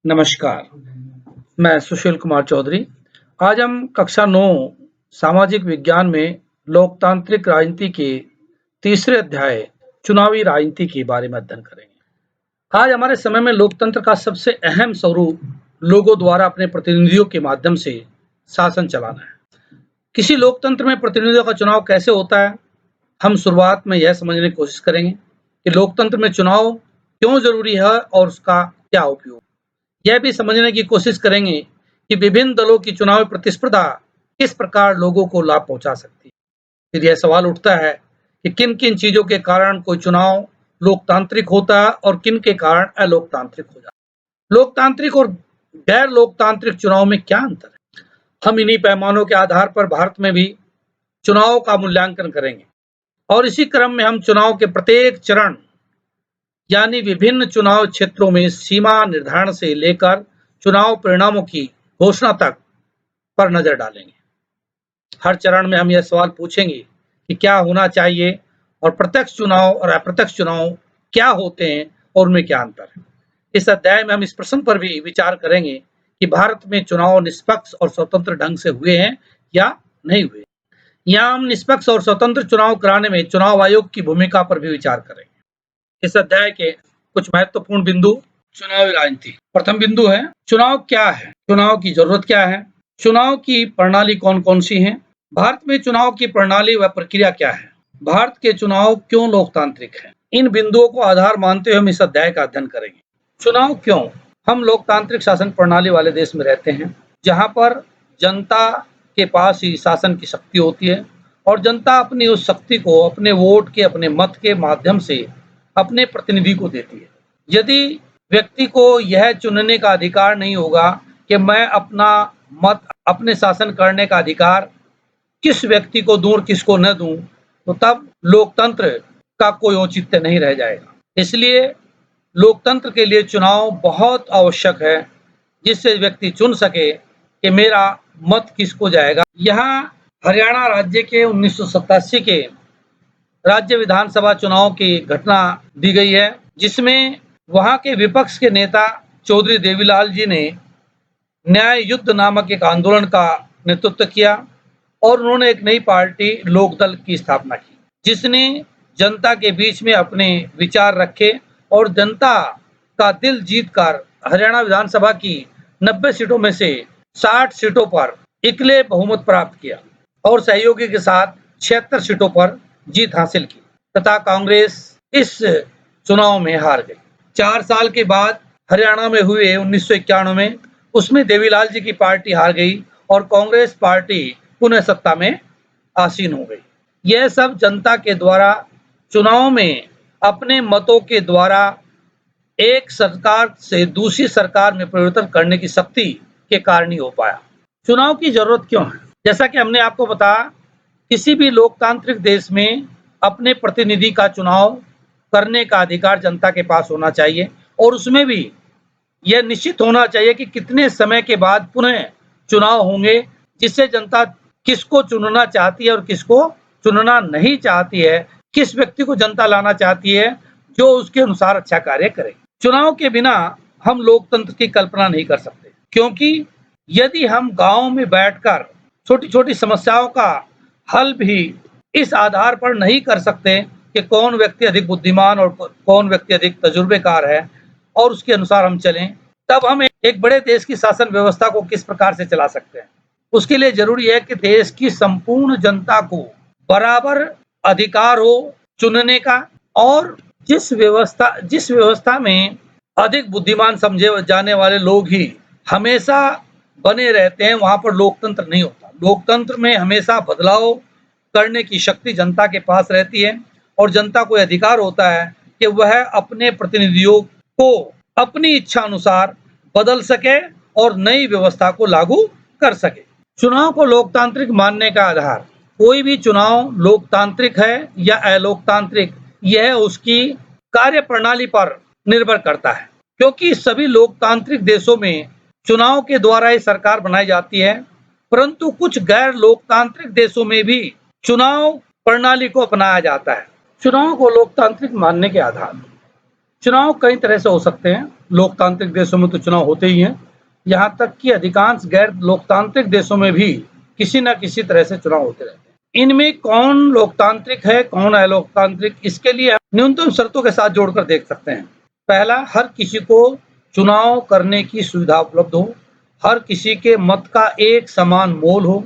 नमस्कार, मैं सुशील कुमार चौधरी। आज हम कक्षा 9 सामाजिक विज्ञान में लोकतांत्रिक राजनीति के तीसरे अध्याय चुनावी राजनीति के बारे में अध्ययन करेंगे। आज हमारे समय में लोकतंत्र का सबसे अहम स्वरूप लोगों द्वारा अपने प्रतिनिधियों के माध्यम से शासन चलाना है। किसी लोकतंत्र में प्रतिनिधियों का चुनाव कैसे होता है, हम शुरुआत में यह समझने की कोशिश करेंगे कि लोकतंत्र में चुनाव क्यों जरूरी है और उसका क्या उपयोग। यह भी समझने की कोशिश करेंगे कि विभिन्न दलों की चुनावी प्रतिस्पर्धा किस प्रकार लोगों को लाभ पहुंचा सकती है। फिर यह सवाल उठता है कि किन किन चीजों के कारण कोई चुनाव लोकतांत्रिक होता है और किन के कारण अलोकतांत्रिक हो जाता है। लोकतांत्रिक और गैर लोकतांत्रिक चुनाव में क्या अंतर है, हम इन्हीं पैमानों के आधार पर भारत में भी चुनाव का मूल्यांकन करेंगे और इसी क्रम में हम चुनाव के प्रत्येक चरण यानी विभिन्न चुनाव क्षेत्रों में सीमा निर्धारण से लेकर चुनाव परिणामों की घोषणा तक पर नजर डालेंगे। हर चरण में हम यह सवाल पूछेंगे कि क्या होना चाहिए और प्रत्यक्ष चुनाव और अप्रत्यक्ष चुनाव क्या होते हैं और उनमें क्या अंतर है। इस अध्याय में हम इस प्रश्न पर भी विचार करेंगे कि भारत में चुनाव निष्पक्ष और स्वतंत्र ढंग से हुए हैं या नहीं हुए। यहाँ हम निष्पक्ष और स्वतंत्र चुनाव कराने में चुनाव आयोग की भूमिका पर भी विचार करेंगे। इस अध्याय के कुछ महत्वपूर्ण बिंदु चुनावी राजनीति। प्रथम बिंदु है चुनाव क्या है, चुनाव की जरूरत क्या है, चुनाव की प्रणाली कौन कौन सी है, भारत में चुनाव की प्रणाली व प्रक्रिया क्या है, भारत के चुनाव क्यों लोकतांत्रिक है। इन बिंदुओं को आधार मानते हुए हम इस अध्याय का अध्ययन करेंगे। चुनाव क्यों, हम लोकतांत्रिक शासन प्रणाली वाले देश में रहते हैं जहाँ पर जनता के पास ही शासन की शक्ति होती है और जनता अपनी उस शक्ति को अपने वोट के अपने मत के माध्यम से अपने प्रतिनिधि को देती है। यदि व्यक्ति को यह चुनने का अधिकार नहीं होगा कि मैं अपना मत अपने शासन करने का अधिकार किस व्यक्ति को दूं और किसको न दूं, तो तब लोकतंत्र का कोई औचित्य नहीं रह जाएगा। इसलिए लोकतंत्र के लिए चुनाव बहुत आवश्यक है जिससे व्यक्ति चुन सके कि मेरा मत किसको जाएगा। यहाँ हरियाणा राज्य के 1987 के राज्य विधानसभा चुनाव की घटना दी गई है जिसमें वहां के विपक्ष के नेता चौधरी देवीलाल जी ने न्याय युद्ध नामक एक आंदोलन का नेतृत्व किया और उन्होंने एक नई पार्टी लोकदल की स्थापना की जिसने जनता के बीच में अपने विचार रखे और जनता का दिल जीतकर हरियाणा विधानसभा की 90 सीटों में से 60 सीटों पर इकले बहुमत प्राप्त किया और सहयोगी के साथ 76 सीटों पर जीत हासिल की तथा कांग्रेस इस चुनाव में हार गई। 4 साल के बाद हरियाणा में हुए 1991 में उसमें देवीलाल जी की पार्टी हार गई और कांग्रेस पार्टी पुनः सत्ता में आसीन हो गई। यह सब जनता के द्वारा चुनाव में अपने मतों के द्वारा एक सरकार से दूसरी सरकार में परिवर्तन करने की शक्ति के कारण ही हो पाया। चुनाव की जरूरत क्यों है, जैसा कि हमने आपको बताया किसी भी लोकतांत्रिक देश में अपने प्रतिनिधि का चुनाव करने का अधिकार जनता के पास होना चाहिए और उसमें भी यह निश्चित होना चाहिए कि कितने समय के बाद पुनः चुनाव होंगे जिससे जनता किसको चुनना चाहती है और किसको चुनना नहीं चाहती है, किस व्यक्ति को जनता लाना चाहती है जो उसके अनुसार अच्छा कार्य करे। चुनाव के बिना हम लोकतंत्र की कल्पना नहीं कर सकते क्योंकि यदि हम गांव में बैठकर छोटी छोटी समस्याओं का हल भी इस आधार पर नहीं कर सकते कि कौन व्यक्ति अधिक बुद्धिमान और कौन व्यक्ति अधिक तजुर्बेकार है और उसके अनुसार हम चलें, तब हम एक बड़े देश की शासन व्यवस्था को किस प्रकार से चला सकते हैं। उसके लिए जरूरी है कि देश की संपूर्ण जनता को बराबर अधिकार हो चुनने का और जिस व्यवस्था में अधिक बुद्धिमान समझे जाने वाले लोग ही हमेशा बने रहते हैं वहां पर लोकतंत्र नहीं होता। लोकतंत्र में हमेशा बदलाव करने की शक्ति जनता के पास रहती है और जनता को अधिकार होता है कि वह अपने प्रतिनिधियों को अपनी इच्छा अनुसार बदल सके और नई व्यवस्था को लागू कर सके। चुनाव को लोकतांत्रिक मानने का आधार, कोई भी चुनाव लोकतांत्रिक है या अलोकतांत्रिक यह उसकी कार्यप्रणाली पर निर्भर करता है क्योंकि सभी लोकतांत्रिक देशों में चुनाव के द्वारा ही सरकार बनाई जाती है, परंतु कुछ गैर लोकतांत्रिक देशों में भी चुनाव प्रणाली को अपनाया जाता है। चुनाव को लोकतांत्रिक मानने के आधार, चुनाव कई तरह से हो सकते हैं लोकतांत्रिक देशों में तो चुनाव होते ही हैं, यहाँ तक कि अधिकांश गैर लोकतांत्रिक देशों में भी किसी न किसी तरह से चुनाव होते रहते हैं। इनमें कौन लोकतांत्रिक है, कौन अलोकतांत्रिक, इसके लिए हम न्यूनतम शर्तों के साथ जोड़कर देख सकते हैं। पहला, हर किसी को चुनाव करने की सुविधा उपलब्ध हो, हर किसी के मत का एक समान मोल हो।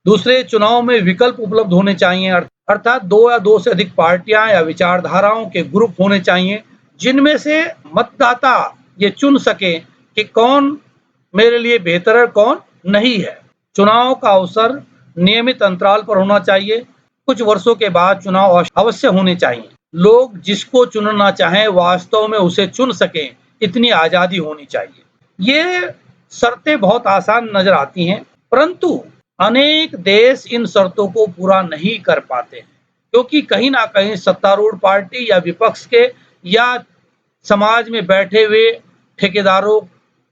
दूसरे, चुनाव में विकल्प उपलब्ध होने चाहिए, अर्थात 2 या 2 से अधिक पार्टियां या विचारधाराओं के ग्रुप होने चाहिए, जिनमें से मतदाता ये चुन सके कि कौन मेरे लिए बेहतर है, कौन नहीं है। चुनाव का अवसर नियमित अंतराल पर होना चाहिए। कुछ वर्षों के बाद चुनाव अवश्य होने चाहिए। लोग जिसको चुनना चाहें वास्तव में उसे चुन सकें, इतनी आजादी होनी चाहिए। ये शर्तें बहुत आसान नजर आती हैं, परंतु अनेक देश इन शर्तों को पूरा नहीं कर पाते हैं, क्योंकि कहीं ना कहीं सत्तारूढ़ पार्टी या विपक्ष के या समाज में बैठे हुए ठेकेदारों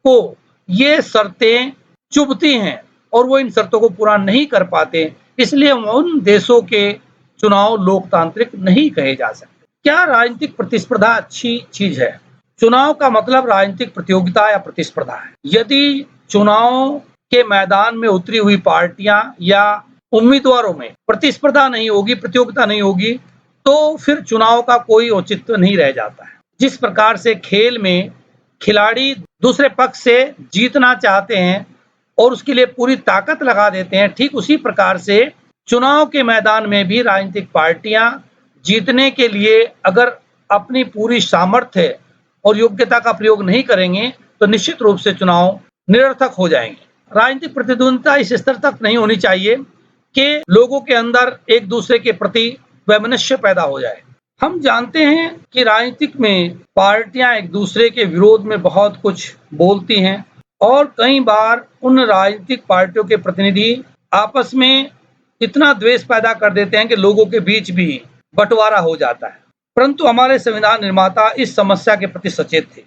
को ये शर्तें चुभती हैं और वो इन शर्तों को पूरा नहीं कर पाते, इसलिए उन देशों के चुनाव लोकतांत्रिक नहीं कहे जा सकते। क्या राजनीतिक प्रतिस्पर्धा अच्छी चीज है? चुनाव का मतलब राजनीतिक प्रतियोगिता या प्रतिस्पर्धा है। यदि चुनाव के मैदान में उतरी हुई पार्टियां या उम्मीदवारों में प्रतिस्पर्धा नहीं होगी, प्रतियोगिता नहीं होगी, तो फिर चुनाव का कोई औचित्य नहीं रह जाता है। जिस प्रकार से खेल में खिलाड़ी दूसरे पक्ष से जीतना चाहते हैं और उसके लिए पूरी ताकत लगा देते हैं, ठीक उसी प्रकार से चुनाव के मैदान में भी राजनीतिक पार्टियां जीतने के लिए अगर अपनी पूरी सामर्थ्य और योग्यता का प्रयोग नहीं करेंगे तो निश्चित रूप से चुनाव निरर्थक हो जाएंगे। राजनीतिक प्रतिद्वंदिता इस स्तर तक नहीं होनी चाहिए कि लोगों के अंदर एक दूसरे के प्रति वैमनस्य पैदा हो जाए। हम जानते हैं कि राजनीतिक में पार्टियां एक दूसरे के विरोध में बहुत कुछ बोलती हैं और कई बार उन राजनीतिक पार्टियों के प्रतिनिधि आपस में इतना द्वेष पैदा कर देते हैं कि लोगों के बीच भी बंटवारा हो जाता है। परंतु हमारे संविधान निर्माता इस समस्या के प्रति सचेत थे।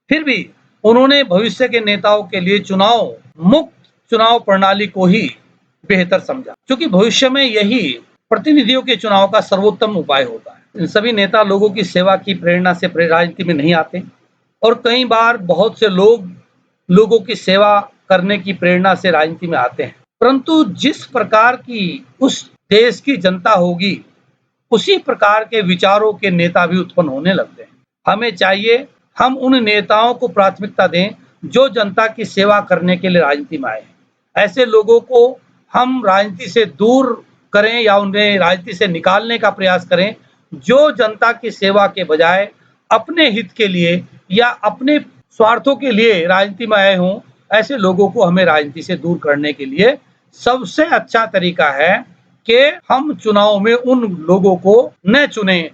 फिर भी उन्होंने भविष्य के नेताओं के लिए चुनाव मुक्त चुनाव प्रणाली को ही बेहतर समझा, क्योंकि भविष्य में यही प्रतिनिधियों के चुनाव का सर्वोत्तम उपाय होता है। सभी नेता लोगों की सेवा की प्रेरणा से राजनीति में नहीं आते और कई बार बहुत से लोग लोगों की सेवा करने की प्रेरणा से राजनीति में आते हैं, परंतु जिस प्रकार की उस देश की जनता होगी उसी प्रकार के विचारों के नेता भी उत्पन्न होने लगते हैं। हमें चाहिए हम उन नेताओं को प्राथमिकता दें जो जनता की सेवा करने के लिए राजनीति में आए हैं। ऐसे लोगों को हम राजनीति से दूर करें या उन्हें राजनीति से निकालने का प्रयास करें जो जनता की सेवा के बजाय अपने हित के लिए या अपने स्वार्थों के लिए राजनीति में आए हों। ऐसे लोगों को हमें राजनीति से दूर करने के लिए सबसे अच्छा तरीका है कि हम चुनाव में उन लोगों को न चुनें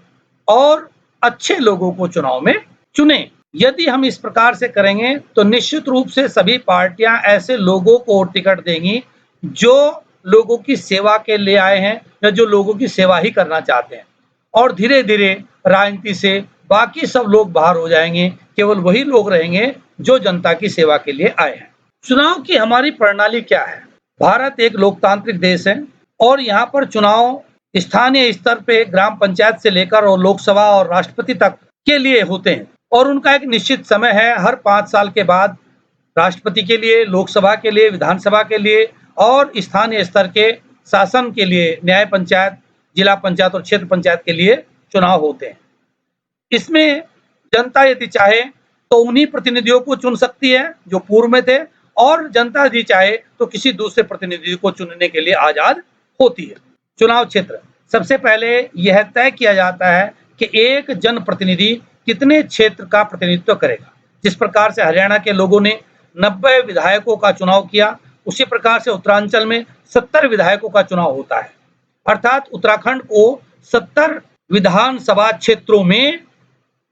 और अच्छे लोगों को चुनाव में चुनें। यदि हम इस प्रकार से करेंगे तो निश्चित रूप से सभी पार्टियां ऐसे लोगों को टिकट देंगी जो लोगों की सेवा के लिए आए हैं या जो लोगों की सेवा ही करना चाहते हैं, और धीरे धीरे राजनीति से बाकी सब लोग बाहर हो जाएंगे, केवल वही लोग रहेंगे जो जनता की सेवा के लिए आए हैं। चुनाव की हमारी प्रणाली क्या है? भारत एक लोकतांत्रिक देश है और यहाँ पर चुनाव स्थानीय स्तर पे ग्राम पंचायत से लेकर और लोकसभा और राष्ट्रपति तक के लिए होते हैं और उनका एक निश्चित समय है। हर 5 साल के बाद राष्ट्रपति के लिए, लोकसभा के लिए, विधानसभा के लिए और स्थानीय स्तर के शासन के लिए न्याय पंचायत, जिला पंचायत और क्षेत्र पंचायत के लिए चुनाव होते हैं। इसमें जनता यदि चाहे तो उन्हीं प्रतिनिधियों को चुन सकती है जो पूर्व में थे और जनता यदि चाहे तो किसी दूसरे प्रतिनिधि को चुनने के लिए आजाद होती है। चुनाव क्षेत्र, सबसे पहले यह तय किया जाता है कि एक जनप्रतिनिधि कितने क्षेत्र का प्रतिनिधित्व करेगा। जिस प्रकार से हरियाणा के लोगों ने 90 विधायकों का चुनाव किया, उसी प्रकार से उत्तरांचल में 70 विधायकों का चुनाव होता है। अर्थात उत्तराखंड को 70 विधानसभा क्षेत्रों में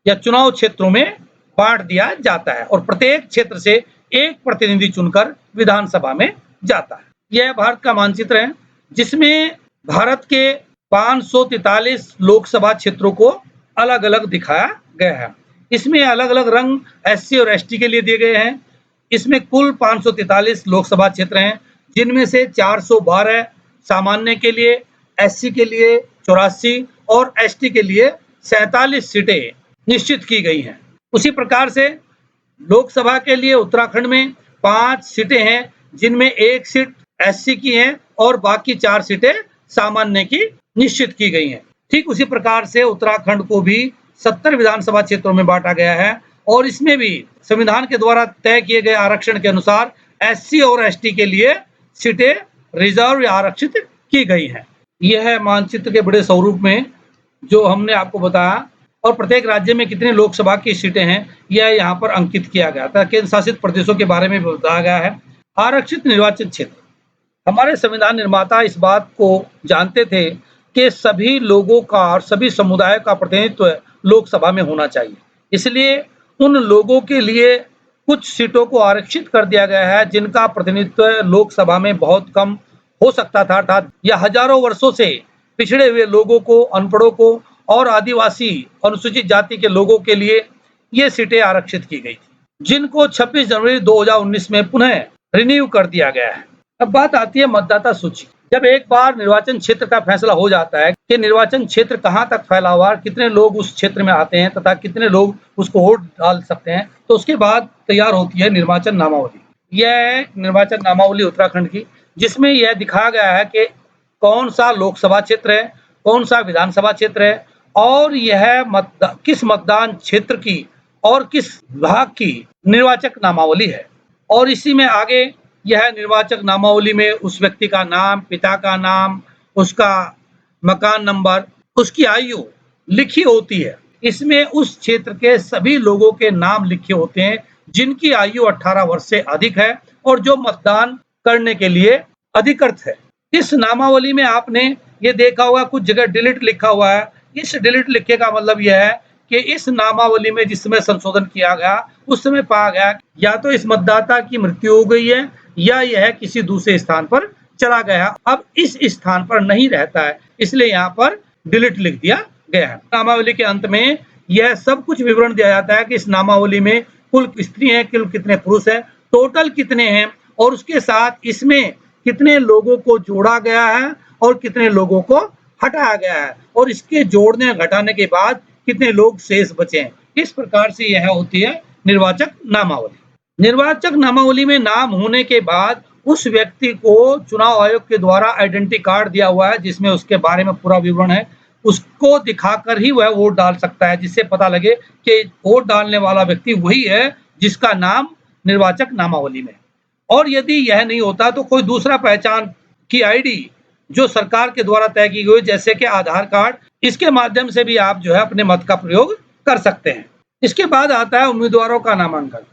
या चुनाव क्षेत्रों में बांट दिया जाता है और प्रत्येक क्षेत्र से एक प्रतिनिधि चुनकर विधानसभा में जाता है। यह भारत का मानचित्र है जिसमें भारत के 543 लोकसभा क्षेत्रों को अलग अलग दिखाया गया है। इसमें अलग अलग रंग एससी और एसटी के लिए दिए गए हैं। इसमें कुल 543 लोकसभा क्षेत्र हैं, जिनमें से 412 सामान्य के लिए, एससी के लिए 84 और एसटी के लिए 47 सीटें निश्चित की गई हैं। उसी प्रकार से लोकसभा के लिए उत्तराखंड में 5 सीटें हैं, जिनमें 1 सीट एससी की है और बाकी 4 सीटें सामान्य की निश्चित की गई हैं। ठीक उसी प्रकार से उत्तराखंड को भी 70 विधानसभा क्षेत्रों में बांटा गया है और इसमें भी संविधान के द्वारा तय किए गए आरक्षण के अनुसार एससी और एसटी के लिए सीटें रिजर्व या आरक्षित की गई हैं। यह है मानचित्र के बड़े स्वरूप में जो हमने आपको बताया, और प्रत्येक राज्य में कितने लोकसभा की सीटें हैं यह यहाँ पर अंकित किया गया था। केंद्र शासित प्रदेशों के बारे में बताया गया है। आरक्षित निर्वाचन क्षेत्र, हमारे संविधान निर्माता इस बात को जानते थे कि सभी लोगों का और सभी समुदायों का प्रतिनिधित्व लोकसभा में होना चाहिए। इसलिए उन लोगों के लिए कुछ सीटों को आरक्षित कर दिया गया है जिनका प्रतिनिधित्व लोकसभा में बहुत कम हो सकता था, अर्थात यह हजारों वर्षों से पिछड़े हुए लोगों को, अनपढ़ों को और आदिवासी अनुसूचित जाति के लोगों के लिए ये सीटें आरक्षित की गई थी, जिनको 26 जनवरी 2019 में पुनः रिन्यू कर दिया गया है। अब बात आती है मतदाता सूची। जब एक बार निर्वाचन क्षेत्र का फैसला हो जाता है कि निर्वाचन क्षेत्र कहां तक फैला हुआ है, कितने लोग उस क्षेत्र में आते हैं तथा कितने लोग उसको वोट डाल सकते हैं, तो उसके बाद तैयार होती है निर्वाचन नामावली। यह निर्वाचन नामावली उत्तराखंड की, जिसमें यह दिखाया गया है कि कौन सा लोकसभा क्षेत्र है, कौन सा विधानसभा क्षेत्र है और यह किस मतदान क्षेत्र की और किस विभाग की निर्वाचक नामावली है। और इसी में आगे यह निर्वाचक नामावली में उस व्यक्ति का नाम, पिता का नाम, उसका मकान नंबर, उसकी आयु लिखी होती है। इसमें उस क्षेत्र के सभी लोगों के नाम लिखे होते हैं जिनकी आयु 18 वर्ष से अधिक है और जो मतदान करने के लिए अधिकृत है। इस नामावली में आपने ये देखा होगा कुछ जगह डिलीट लिखा हुआ है। इस डिलीट लिखे का मतलब यह है कि इस नामावली में जिस समय संशोधन किया गया उस समय पाया गया या तो इस मतदाता की मृत्यु हो गई है या यह किसी दूसरे स्थान पर चला गया, अब इस स्थान पर नहीं रहता है, इसलिए यहाँ पर डिलीट लिख दिया गया है। नामावली के अंत में यह सब कुछ विवरण दिया जाता है कि इस नामावली में कुल स्त्री हैं, कुल कितने पुरुष हैं, टोटल कितने हैं और उसके साथ इसमें कितने लोगों को जोड़ा गया है और कितने लोगों को हटाया गया है और इसके जोड़ने घटाने के बाद कितने लोग शेष बचे हैं। इस प्रकार से यह होती है निर्वाचक नामावली। निर्वाचक नामावली में नाम होने के बाद उस व्यक्ति को चुनाव आयोग के द्वारा आइडेंटिटी कार्ड दिया हुआ है जिसमें उसके बारे में पूरा विवरण है, उसको दिखाकर ही वह वोट डाल सकता है, जिससे पता लगे कि वोट डालने वाला व्यक्ति वही है जिसका नाम निर्वाचक नामावली में। और यदि यह नहीं होता तो कोई दूसरा पहचान की आईडी जो सरकार के द्वारा तय की गई, जैसे कि आधार कार्ड, इसके माध्यम से भी आप जो है अपने मत का प्रयोग कर सकते हैं। इसके बाद आता है उम्मीदवारों का नामांकन।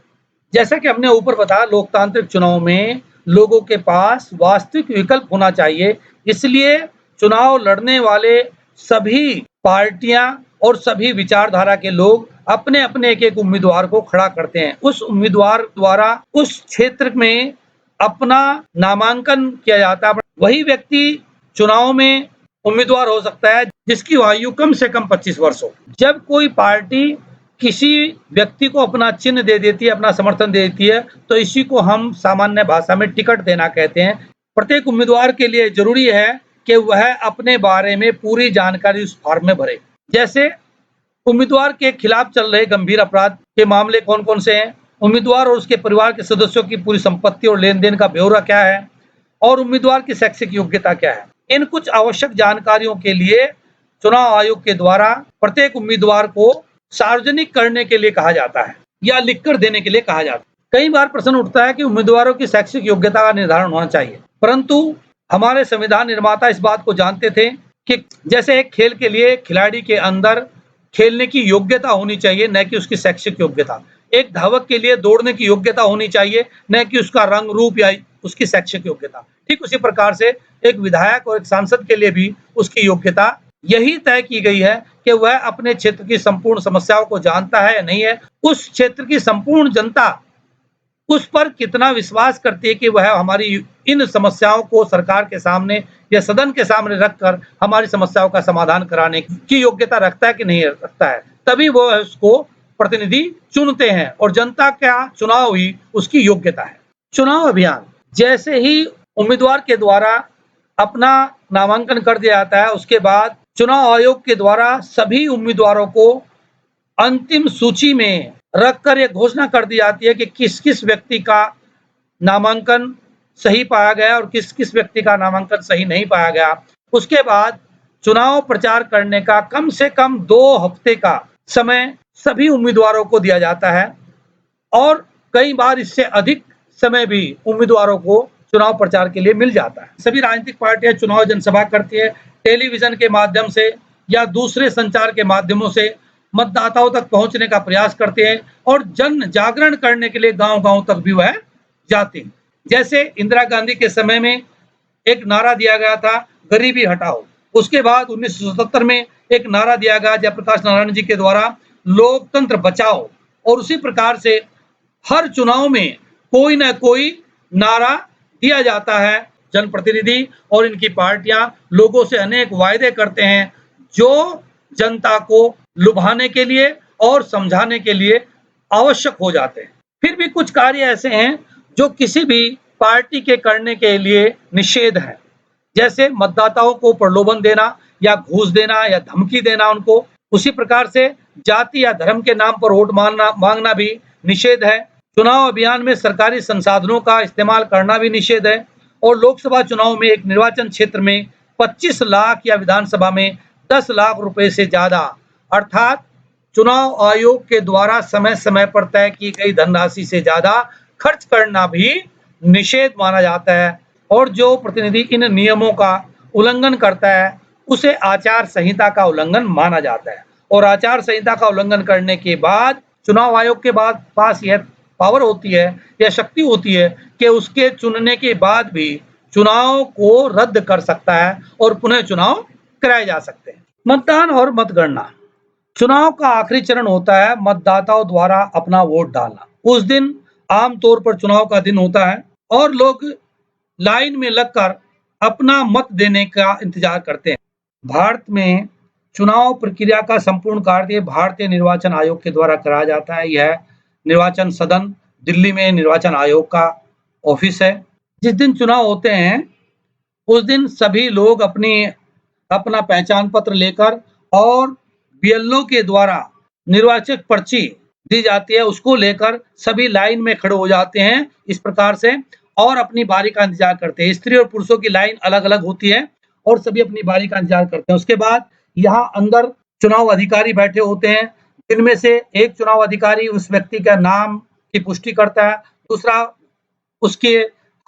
जैसा कि हमने ऊपर बताया, लोकतांत्रिक चुनाव में लोगों के पास वास्तविक विकल्प होना चाहिए, इसलिए चुनाव लड़ने वाले सभी पार्टियां और सभी विचारधारा के लोग अपने अपने एक उम्मीदवार को खड़ा करते हैं। उस उम्मीदवार द्वारा उस क्षेत्र में अपना नामांकन किया जाता है। वही व्यक्ति चुनाव में उम्मीदवार हो सकता है जिसकी आयु कम से कम 25 वर्ष हो। जब कोई पार्टी किसी व्यक्ति को अपना चिन्ह दे देती है, अपना समर्थन दे देती है, तो इसी को हम सामान्य भाषा में टिकट देना कहते हैं। प्रत्येक उम्मीदवार के लिए जरूरी है कि वह अपने बारे में पूरी जानकारी उस फॉर्म में भरे। जैसे उम्मीदवार के खिलाफ चल रहे गंभीर अपराध के मामले कौन कौन से हैं, उम्मीदवार और उसके परिवार के सदस्यों की पूरी संपत्ति और लेन देन का ब्यौरा क्या है और उम्मीदवार की शैक्षिक योग्यता क्या है। इन कुछ आवश्यक जानकारियों के लिए चुनाव आयोग के द्वारा प्रत्येक उम्मीदवार को सार्वजनिक करने के लिए कहा जाता है या लिखकर देने के लिए कहा जाता है। कई बार प्रश्न उठता है कि उम्मीदवारों की शैक्षिक योग्यता का निर्धारण होना चाहिए, परंतु हमारे संविधान निर्माता इस बात को जानते थे कि जैसे एक खेल के लिए खिलाड़ी के अंदर खेलने की योग्यता होनी चाहिए, न कि उसकी शैक्षिक योग्यता। एक धावक के लिए दौड़ने की योग्यता होनी चाहिए, न कि उसका रंग रूप या उसकी शैक्षिक योग्यता। ठीक उसी प्रकार से एक विधायक और एक सांसद के लिए भी उसकी योग्यता यही तय की गई है कि वह अपने क्षेत्र की संपूर्ण समस्याओं को जानता है या नहीं है, उस क्षेत्र की संपूर्ण जनता उस पर कितना विश्वास करती है कि वह हमारी इन समस्याओं को सरकार के सामने या सदन के सामने रखकर हमारी समस्याओं का समाधान कराने की योग्यता रखता है कि नहीं रखता है, तभी वो उसको प्रतिनिधि चुनते हैं और जनता का चुनाव ही उसकी योग्यता है। चुनाव अभियान, जैसे ही उम्मीदवार के द्वारा अपना नामांकन कर दिया जाता है, उसके बाद चुनाव आयोग के द्वारा सभी उम्मीदवारों को अंतिम सूची में रखकर ये घोषणा कर दी जाती है कि किस किस व्यक्ति का नामांकन सही पाया गया और किस किस व्यक्ति का नामांकन सही नहीं पाया गया। उसके बाद चुनाव प्रचार करने का कम से कम 2 हफ्ते का समय सभी उम्मीदवारों को दिया जाता है और कई बार इससे अधिक समय भी उम्मीदवारों को चुनाव प्रचार के लिए मिल जाता है। सभी राजनीतिक पार्टियां चुनाव जनसभा करती है, टेलीविजन के माध्यम से या दूसरे संचार के माध्यमों से मतदाताओं तक पहुंचने का प्रयास करते हैं और जन जागरण करने के लिए गांव-गांव तक भी वह जाते हैं। जैसे इंदिरा गांधी के समय में एक नारा दिया गया था, गरीबी हटाओ। उसके बाद 1977 में एक नारा दिया गया जयप्रकाश नारायण जी के द्वारा, लोकतंत्र बचाओ। और उसी प्रकार से हर चुनाव में कोई ना कोई नारा दिया जाता है। जनप्रतिनिधि और इनकी पार्टियां लोगों से अनेक वायदे करते हैं जो जनता को लुभाने के लिए और समझाने के लिए आवश्यक हो जाते हैं। फिर भी कुछ कार्य ऐसे हैं जो किसी भी पार्टी के करने के लिए निषेध है। जैसे मतदाताओं को प्रलोभन देना या घूस देना या धमकी देना उनको। उसी प्रकार से जाति या धर्म के नाम पर वोट मांगना भी निषेध है। चुनाव अभियान में सरकारी संसाधनों का इस्तेमाल करना भी निषेध है और लोकसभा चुनाव में एक निर्वाचन क्षेत्र में 25 लाख या विधानसभा में 10 लाख रुपए से ज्यादा अर्थात चुनाव आयोग के द्वारा समय-समय पर तय की गई धनराशि से ज्यादा खर्च करना भी निषेध माना जाता है और जो प्रतिनिधि इन नियमों का उल्लंघन करता है उसे आचार संहिता का उल्लंघन माना जाता है और आचार संहिता का उल्लंघन करने के बाद चुनाव आयोग के पास यह पावर होती है या शक्ति होती है कि उसके चुनने के बाद भी चुनाव को रद्द कर सकता है और पुनः चुनाव कराए जा सकते हैं। मतदान और मतगणना। चुनाव का आखिरी चरण होता है मतदाताओं द्वारा अपना वोट डालना। उस दिन आमतौर पर चुनाव का दिन होता है और लोग लाइन में लगकर अपना मत देने का इंतजार करते हैं। भारत में चुनाव प्रक्रिया का संपूर्ण कार्य भारतीय निर्वाचन आयोग के द्वारा कराया जाता है। यह निर्वाचन सदन दिल्ली में निर्वाचन आयोग का ऑफिस है। जिस दिन चुनाव होते हैं उस दिन सभी लोग अपना पहचान पत्र लेकर और बीएलओ के द्वारा निर्वाचक पर्ची दी जाती है, उसको लेकर सभी लाइन में खड़े हो जाते हैं इस प्रकार से और अपनी बारी का इंतजार करते हैं। स्त्री और पुरुषों की लाइन अलग-अलग होती है और सभी अपनी बारी का इंतजार करते हैं। उसके बाद यहाँ अंदर चुनाव अधिकारी बैठे होते हैं, इनमें से एक चुनाव अधिकारी उस व्यक्ति का नाम की पुष्टि करता है, दूसरा उसके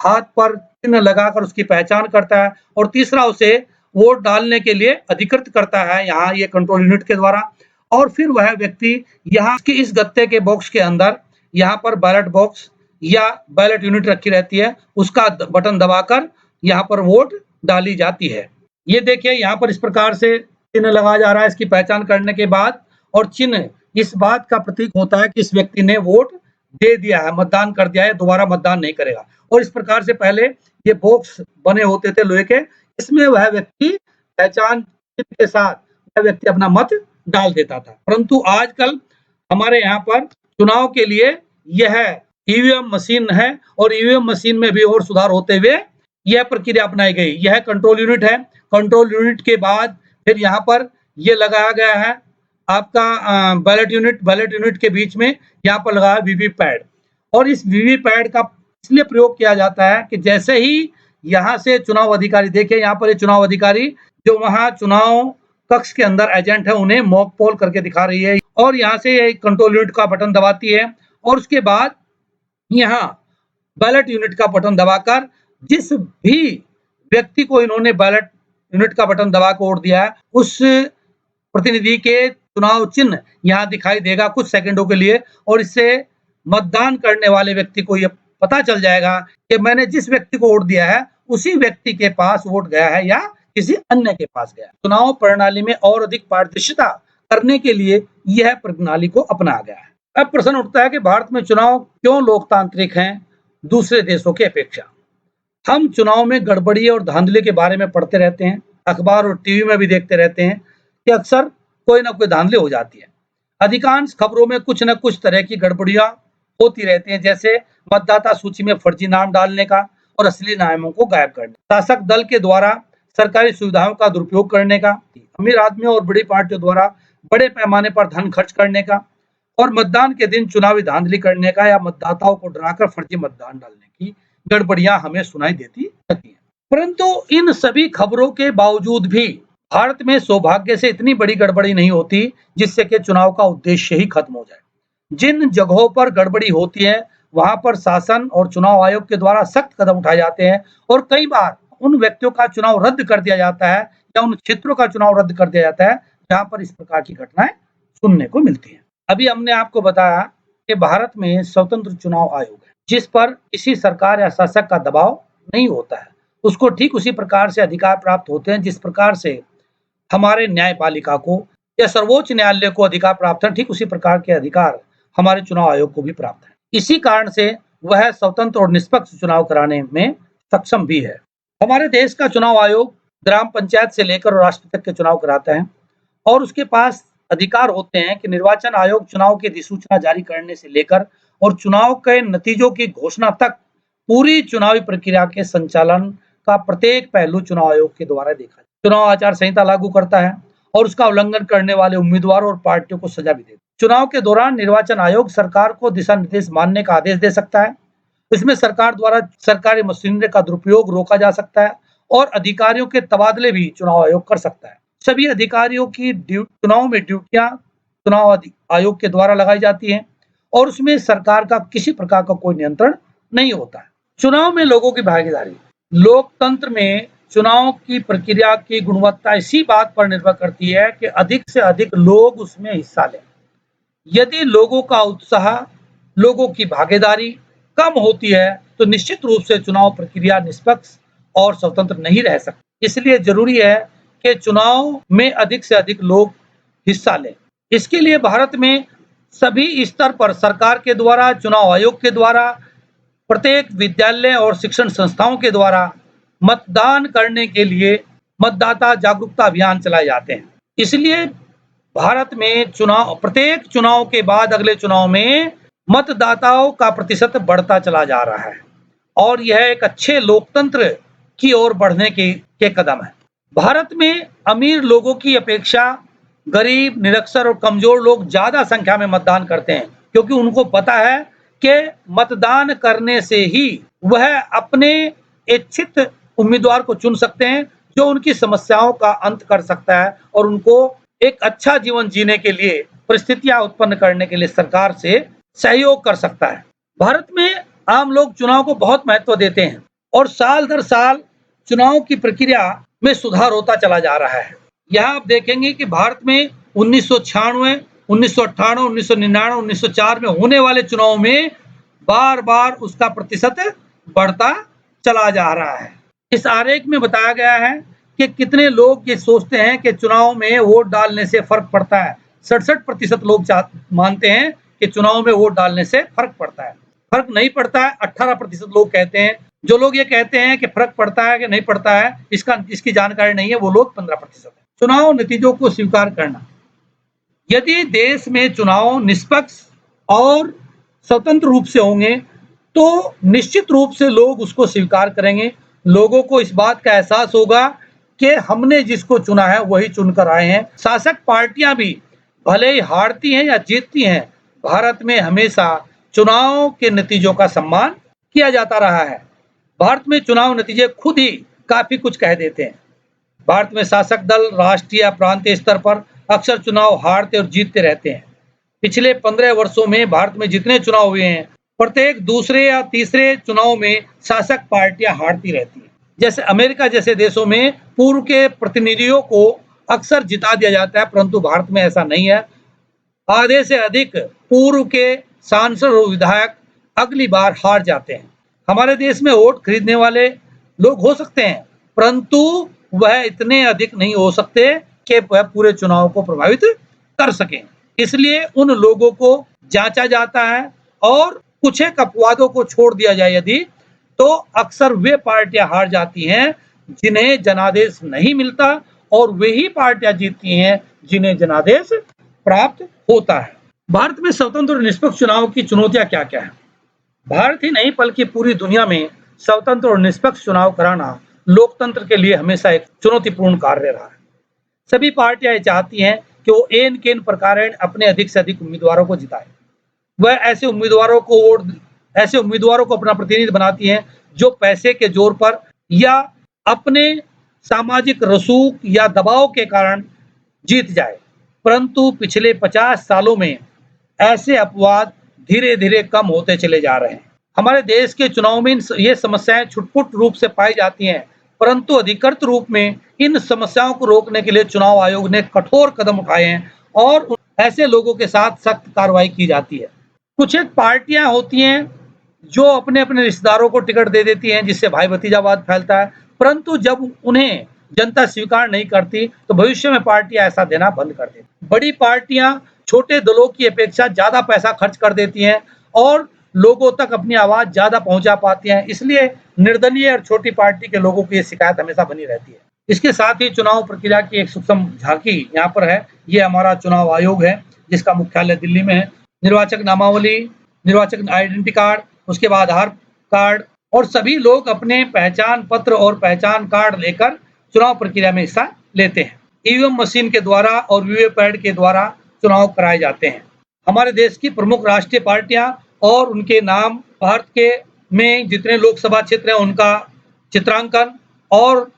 हाथ पर चिन्ह लगाकर उसकी पहचान करता है और तीसरा उसे वोट डालने के लिए अधिकृत करता है यहाँ ये कंट्रोल यूनिट के द्वारा और फिर वह व्यक्ति यहाँ के इस गत्ते के बॉक्स के अंदर यहाँ पर बैलेट बॉक्स या बैलेट यूनिट रखी रहती है, उसका बटन दबाकर यहाँ पर वोट डाली जाती है। ये देखिए यहाँ पर इस प्रकार से चिन्ह लगाया जा रहा है इसकी पहचान करने के बाद और चिन्ह इस बात का प्रतीक होता है कि इस व्यक्ति ने वोट दे दिया है, मतदान कर दिया है, दोबारा मतदान नहीं करेगा। और इस प्रकार से पहले ये बॉक्स बने होते थे लोहे के, इसमें वह व्यक्ति पहचान चिन्ह के साथ वह व्यक्ति अपना मत डाल देता था। परंतु आजकल हमारे यहाँ पर चुनाव के लिए यह ईवीएम मशीन है और ईवीएम मशीन में भी और सुधार होते हुए यह प्रक्रिया अपनाई गई। यह कंट्रोल यूनिट है। कंट्रोल यूनिट के बाद फिर यहाँ पर ये लगाया गया है आपका बैलेट यूनिट के बीच में यहाँ पर लगा है वीवीपैट और इस वीवीपैट का इसलिए प्रयोग किया जाता है कि जैसे ही यहाँ से चुनाव अधिकारी देखिए यहाँ पर ये चुनाव अधिकारी जो वहाँ चुनाव कक्ष के अंदर एजेंट है उन्हें मॉक पोल करके दिखा रही है और यहाँ से ये कंट्रोल यूनिट का बटन दबाती है और उसके बाद यहाँ बैलेट यूनिट का बटन दबाकर जिस भी व्यक्ति को इन्होंने बैलेट यूनिट का बटन दबा के वोट दिया है उस प्रतिनिधि के चुनाव चिन्ह यहाँ दिखाई देगा कुछ सेकंडों के लिए और इससे मतदान करने वाले व्यक्ति को यह पता चल जाएगा कि मैंने जिस व्यक्ति को वोट दिया है उसी व्यक्ति के पास वोट गया है या किसी अन्य के पास गया। चुनाव प्रणाली में और अधिक पारदर्शिता करने के लिए यह प्रणाली को अपनाया गया है। अब प्रश्न उठता है कि भारत में चुनाव क्यों लोकतांत्रिक हैं दूसरे देशों की अपेक्षा। हम चुनाव में गड़बड़ी और धांधली के बारे में पढ़ते रहते हैं, अखबार और टीवी में भी देखते रहते हैं कि अक्सर कोई ना कोई धांधली हो जाती है। अधिकांश खबरों में कुछ न कुछ तरह की गड़बड़ियां होती रहती हैं, जैसे मतदाता सूची में फर्जी नाम डालने का और असली नामों को गायब करने, शासक दल के द्वारा सरकारी सुविधाओं का दुरुपयोग करने का, अमीर आदमियों और बड़ी पार्टियों द्वारा बड़े पैमाने पर धन खर्च करने का, और मतदान के दिन चुनावी धांधली करने का या मतदाताओं को डराकर फर्जी मतदान डालने की गड़बड़ियां हमें सुनाई देती रहती हैं। परंतु इन सभी खबरों के बावजूद भी भारत में सौभाग्य से इतनी बड़ी गड़बड़ी नहीं होती जिससे कि चुनाव का उद्देश्य ही खत्म हो जाए। जिन जगहों पर गड़बड़ी होती है वहां पर शासन और चुनाव आयोग के द्वारा सख्त कदम उठाए जाते हैं और कई बार उन व्यक्तियों का चुनाव रद्द कर दिया जाता है या उन क्षेत्रों का चुनाव रद्द कर दिया जाता है जहां पर इस प्रकार की घटनाएं सुनने को मिलती हैं। अभी हमने आपको बताया कि भारत में स्वतंत्र चुनाव आयोग है जिस पर किसी सरकार या शासक का दबाव नहीं होता है। उसको ठीक उसी प्रकार से अधिकार प्राप्त होते हैं जिस प्रकार से हमारे न्यायपालिका को या सर्वोच्च न्यायालय को अधिकार प्राप्त है, ठीक उसी प्रकार के अधिकार हमारे चुनाव आयोग को भी प्राप्त है। इसी कारण से वह स्वतंत्र और निष्पक्ष चुनाव कराने में सक्षम भी है। हमारे देश का चुनाव आयोग ग्राम पंचायत से लेकर राष्ट्र तक के चुनाव कराता है और उसके पास अधिकार होते हैं कि निर्वाचन आयोग चुनाव की अधिसूचना जारी करने से लेकर और चुनाव के नतीजों की घोषणा तक पूरी चुनावी प्रक्रिया के संचालन का प्रत्येक पहलू चुनाव आयोग के द्वारा देखा। चुनाव आचार संहिता लागू करता है और उसका उल्लंघन करने वाले उम्मीदवारों और पार्टियों को सजा भी देता है। चुनाव के दौरान निर्वाचन आयोग सरकार को दिशा निर्देश मानने का आदेश दे सकता है। इसमें सरकार द्वारा सरकारी मशीनरी का दुरुपयोग रोका जा सकता है और अधिकारियों के तबादले भी चुनाव आयोग कर सकता है। सभी अधिकारियों की चुनाव में ड्यूटियां चुनाव आयोग के द्वारा लगाई जाती हैं और उसमें सरकार का किसी प्रकार का कोई नियंत्रण नहीं होता है। चुनाव में लोगों की भागीदारी। लोकतंत्र में चुनाव की प्रक्रिया की गुणवत्ता इसी बात पर निर्भर करती है कि अधिक से अधिक लोग उसमें हिस्सा लें। यदि लोगों का उत्साह, लोगों की भागीदारी कम होती है तो निश्चित रूप से चुनाव प्रक्रिया निष्पक्ष और स्वतंत्र नहीं रह सकती। इसलिए जरूरी है कि चुनाव में अधिक से अधिक लोग हिस्सा लें। इसके लिए भारत में सभी स्तर पर सरकार के द्वारा, चुनाव आयोग के द्वारा, प्रत्येक विद्यालय और शिक्षण संस्थाओं के द्वारा मतदान करने के लिए मतदाता जागरूकता अभियान चलाए जाते हैं। इसलिए भारत में प्रत्येक चुनाव के बाद अगले चुनाव में मतदाताओं का प्रतिशत बढ़ता चला जा रहा है और यह एक अच्छे लोकतंत्र की ओर बढ़ने के कदम है। भारत में अमीर लोगों की अपेक्षा गरीब, निरक्षर और कमजोर लोग ज्यादा संख्या में मतदान करते हैं क्योंकि उनको पता है कि मतदान करने से ही वह अपने इच्छित उम्मीदवार को चुन सकते हैं जो उनकी समस्याओं का अंत कर सकता है और उनको एक अच्छा जीवन जीने के लिए परिस्थितियां उत्पन्न करने के लिए सरकार से सहयोग कर सकता है। भारत में आम लोग चुनाव को बहुत महत्व देते हैं और साल दर साल चुनाव की प्रक्रिया में सुधार होता चला जा रहा है। यहाँ आप देखेंगे कि भारत में 1996, 1998, 1999, 1904 में होने वाले चुनाव में बार-बार उसका प्रतिशत बढ़ता चला जा रहा है। इस आरेख में बताया गया है कि कितने लोग ये सोचते हैं कि चुनाव में वोट डालने से फर्क पड़ता है। 67% लोग मानते हैं कि चुनाव में वोट डालने से फर्क पड़ता है। फर्क नहीं पड़ता है 18% लोग कहते हैं। जो लोग ये कहते हैं कि फर्क पड़ता है कि नहीं पड़ता है इसकी जानकारी नहीं है, वो लोग 15% है। चुनाव नतीजों को स्वीकार करना। यदि देश में चुनाव निष्पक्ष और स्वतंत्र रूप से होंगे तो निश्चित रूप से लोग उसको स्वीकार करेंगे। लोगों को इस बात का एहसास होगा कि हमने जिसको चुना है वही चुनकर आए हैं। शासक पार्टियां भी भले ही हारती हैं या जीतती हैं, भारत में हमेशा चुनाव के नतीजों का सम्मान किया जाता रहा है। भारत में चुनाव नतीजे खुद ही काफी कुछ कह देते हैं। भारत में शासक दल राष्ट्रीय या प्रांतीय स्तर पर अक्सर चुनाव हारते और जीतते रहते हैं। पिछले 15 वर्षों में भारत में जितने चुनाव हुए हैं, प्रत्येक दूसरे या तीसरे चुनाव में शासक पार्टियां हारती रहती हैं। जैसे अमेरिका जैसे देशों में पूर्व के प्रतिनिधियों को अक्सर जिता दिया जाता है, परंतु भारत में ऐसा नहीं है। आधे से अधिक पूर्व के सांसद और विधायक अगली बार हार जाते हैं। हमारे देश में वोट खरीदने वाले लोग हो सकते हैं, परंतु वह इतने अधिक नहीं हो सकते कि वह पूरे चुनाव को प्रभावित कर सकें। इसलिए उन लोगों को जांचा जाता है और कुछ एक अपवादों को छोड़ दिया जाए यदि, तो अक्सर वे पार्टियां हार जाती हैं जिन्हें जनादेश नहीं मिलता और वही पार्टियां जीतती हैं जिन्हें जनादेश प्राप्त होता है। भारत में स्वतंत्र और निष्पक्ष चुनाव की चुनौतियां क्या-क्या है? भारत ही नहीं बल्कि पूरी दुनिया में स्वतंत्र और निष्पक्ष चुनाव कराना लोकतंत्र के लिए हमेशा एक चुनौतीपूर्ण कार्य रहा है। सभी पार्टियां चाहती हैं कि वो एन केन प्रकारेण अपने अधिक से अधिक उम्मीदवारों को जिताए। वह ऐसे उम्मीदवारों को अपना प्रतिनिधि बनाती हैं जो पैसे के जोर पर या अपने सामाजिक रसूख या दबाव के कारण जीत जाए। परंतु पिछले 50 सालों में ऐसे अपवाद धीरे-धीरे कम होते चले जा रहे हैं। हमारे देश के चुनाव में ये समस्याएं छुटपुट रूप से पाई जाती हैं, परंतु अधिकृत रूप में इन समस्याओं को रोकने के लिए चुनाव आयोग ने कठोर कदम उठाए हैं और ऐसे लोगों के साथ सख्त कार्रवाई की जाती है। कुछ एक पार्टियां होती हैं जो अपने-अपने रिश्तेदारों को टिकट दे देती हैं, जिससे भाई भतीजावाद फैलता है, परंतु जब उन्हें जनता स्वीकार नहीं करती तो भविष्य में पार्टियां ऐसा देना बंद कर देती। बड़ी पार्टियां छोटे दलों की अपेक्षा ज्यादा पैसा खर्च कर देती हैं और लोगों तक अपनी आवाज ज्यादा पहुंचा पाती हैं, इसलिए निर्दलीय और छोटी पार्टी के लोगों की ये शिकायत हमेशा बनी रहती है। इसके साथ ही चुनाव प्रक्रिया की एक सूक्ष्म झांकी यहाँ पर है। ये हमारा चुनाव आयोग है, जिसका मुख्यालय दिल्ली में है। निर्वाचक नामावली, निर्वाचक आइडेंटिटी कार्ड, उसके बाद आधार कार्ड और सभी लोग अपने पहचान पत्र और पहचान कार्ड लेकर चुनाव प्रक्रिया में हिस्सा लेते हैं। ईवीएम मशीन के द्वारा और वीवीपैट के द्वारा चुनाव कराए जाते हैं। हमारे देश की प्रमुख राष्ट्रीय पार्टियां और उनके नाम, भारत के में जितने लोकसभा क्षेत्र हैं उनका चित्रांकन और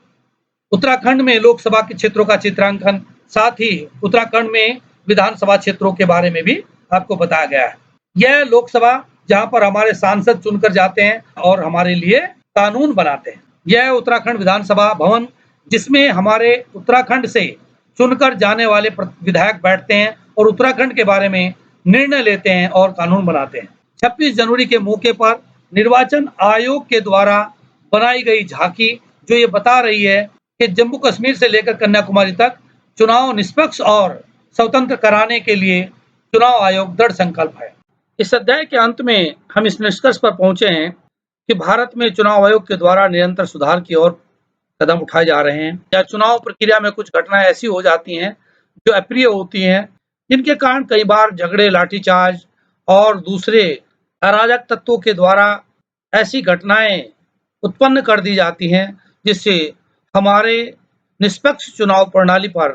उत्तराखंड में लोकसभा के क्षेत्रों का चित्रांकन, साथ ही उत्तराखंड में विधानसभा क्षेत्रों के बारे में भी आपको बताया गया है। यह लोकसभा जहां पर हमारे सांसद चुनकर जाते हैं और हमारे लिए कानून बनाते हैं। यह उत्तराखंड विधानसभा भवन, जिसमें हमारे उत्तराखंड से चुनकर जाने वाले विधायक बैठते हैं और उत्तराखंड के बारे में निर्णय लेते हैं और कानून बनाते हैं। 26 जनवरी के मौके पर निर्वाचन आयोग के द्वारा बनाई गई झांकी जो ये बता रही है कि जम्मू कश्मीर से लेकर कन्याकुमारी तक चुनाव निष्पक्ष और स्वतंत्र कराने के लिए चुनाव आयोग दृढ़ संकल्प है। इस अध्याय के अंत में हम इस निष्कर्ष पर पहुंचे हैं कि भारत में चुनाव आयोग के द्वारा निरंतर सुधार की ओर कदम उठाए जा रहे हैं। या चुनाव प्रक्रिया में कुछ घटनाएं ऐसी हो जाती हैं जो अप्रिय होती हैं, जिनके कारण कई बार झगड़े, लाठीचार्ज और दूसरे अराजक तत्वों के द्वारा ऐसी घटनाएं उत्पन्न कर दी जाती हैं, जिससे हमारे निष्पक्ष चुनाव प्रणाली पर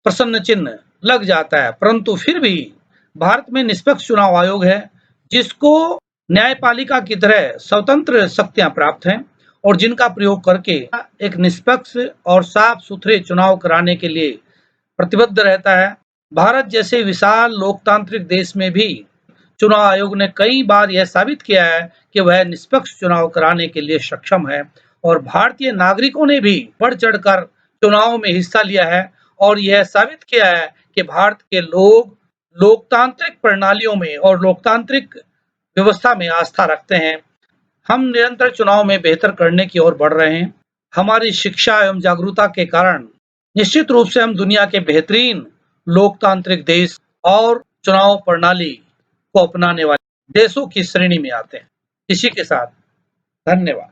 प्रश्न चिन्ह लग जाता है। परंतु फिर भी भारत में निष्पक्ष चुनाव आयोग है, जिसको न्यायपालिका की तरह स्वतंत्र शक्तियां प्राप्त हैं और जिनका प्रयोग करके एक निष्पक्ष और साफ सुथरे चुनाव कराने के लिए प्रतिबद्ध रहता है। भारत जैसे विशाल लोकतांत्रिक देश में भी चुनाव आयोग ने कई बार यह साबित किया है कि वह निष्पक्ष चुनाव कराने के लिए सक्षम है और भारतीय नागरिकों ने भी बढ़ चढ़कर चुनाव में हिस्सा लिया है और यह साबित किया है कि भारत के लोग लोकतांत्रिक प्रणालियों में और लोकतांत्रिक व्यवस्था में आस्था रखते हैं। हम निरंतर चुनाव में बेहतर करने की ओर बढ़ रहे हैं। हमारी शिक्षा एवं जागरूकता के कारण निश्चित रूप से हम दुनिया के बेहतरीन लोकतांत्रिक देश और चुनाव प्रणाली को अपनाने वाले देशों की श्रेणी में आते हैं। इसी के साथ धन्यवाद।